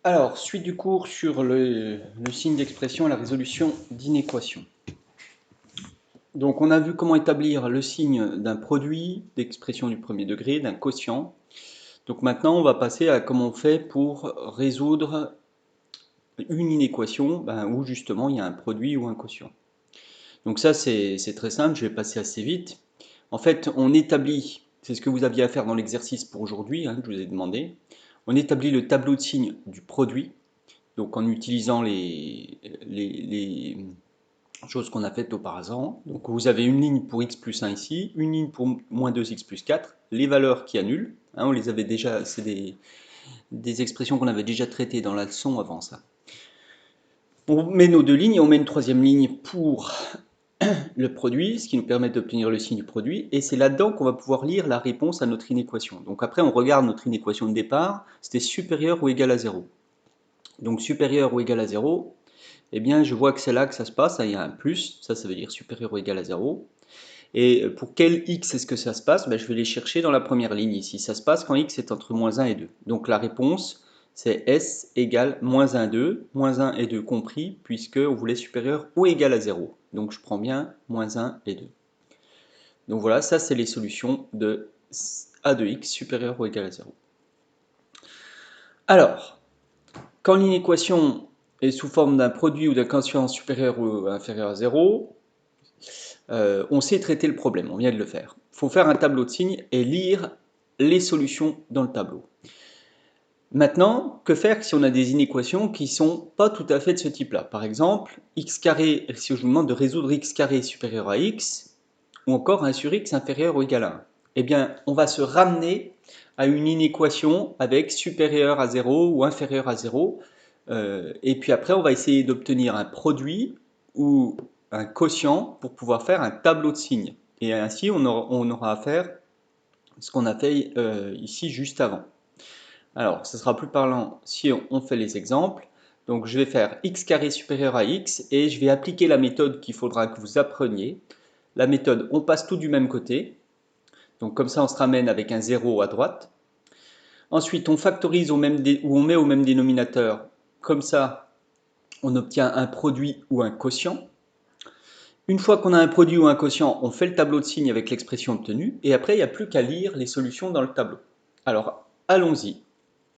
Alors, suite du cours sur le signe d'expression et la résolution d'inéquations. Donc, on a vu comment établir le signe d'un produit d'expression du premier degré, d'un quotient. Donc maintenant, on va passer à comment on fait pour résoudre une inéquation où justement il y a un produit ou un quotient. Donc ça, c'est très simple, je vais passer assez vite. En fait, on établit, c'est ce que vous aviez à faire dans l'exercice pour aujourd'hui, que je vous ai demandé, on établit le tableau de signes du produit. Donc en utilisant les choses qu'on a faites auparavant. Donc vous avez une ligne pour x plus 1 ici, une ligne pour moins 2x plus 4, les valeurs qui annulent, on les avait déjà, c'est des expressions qu'on avait déjà traitées dans la leçon avant ça. On met nos deux lignes et on met une troisième ligne pour le produit, ce qui nous permet d'obtenir le signe du produit, et c'est là-dedans qu'on va pouvoir lire la réponse à notre inéquation. Donc après on regarde notre inéquation de départ, c'était supérieur ou égal à 0. Donc supérieur ou égal à 0, eh bien je vois que c'est là que ça se passe, il y a un plus, ça veut dire supérieur ou égal à 0. Et pour quel x est-ce que ça se passe? Je vais les chercher dans la première ligne ici. Ça se passe quand x est entre moins 1 et 2. Donc la réponse, c'est s égale moins 1, 2, moins 1 et 2 compris, puisque on voulait supérieur ou égal à 0. Donc je prends bien moins 1 et 2. Donc voilà, ça c'est les solutions de a de x supérieur ou égal à 0. Alors, quand l'inéquation est sous forme d'un produit ou d'un quotient supérieur ou inférieur à 0, on sait traiter le problème, on vient de le faire. Il faut faire un tableau de signes et lire les solutions dans le tableau. Maintenant, que faire si on a des inéquations qui ne sont pas tout à fait de ce type-là? Par exemple, x carré, si je vous demande de résoudre x carré supérieur à x, ou encore 1 sur x inférieur ou égal à 1. Eh bien, on va se ramener à une inéquation avec supérieur à 0 ou inférieur à 0. Et puis après, on va essayer d'obtenir un produit ou un quotient pour pouvoir faire un tableau de signes. Et ainsi, on aura à faire ce qu'on a fait ici juste avant. Alors, ce sera plus parlant si on fait les exemples. Donc, je vais faire x carré supérieur à x et je vais appliquer la méthode qu'il faudra que vous appreniez. La méthode, on passe tout du même côté. Donc, comme ça, on se ramène avec un 0 à droite. Ensuite, on factorise ou on met au même dénominateur. Comme ça, on obtient un produit ou un quotient. Une fois qu'on a un produit ou un quotient, on fait le tableau de signes avec l'expression obtenue. Et après, il n'y a plus qu'à lire les solutions dans le tableau. Alors, allons-y.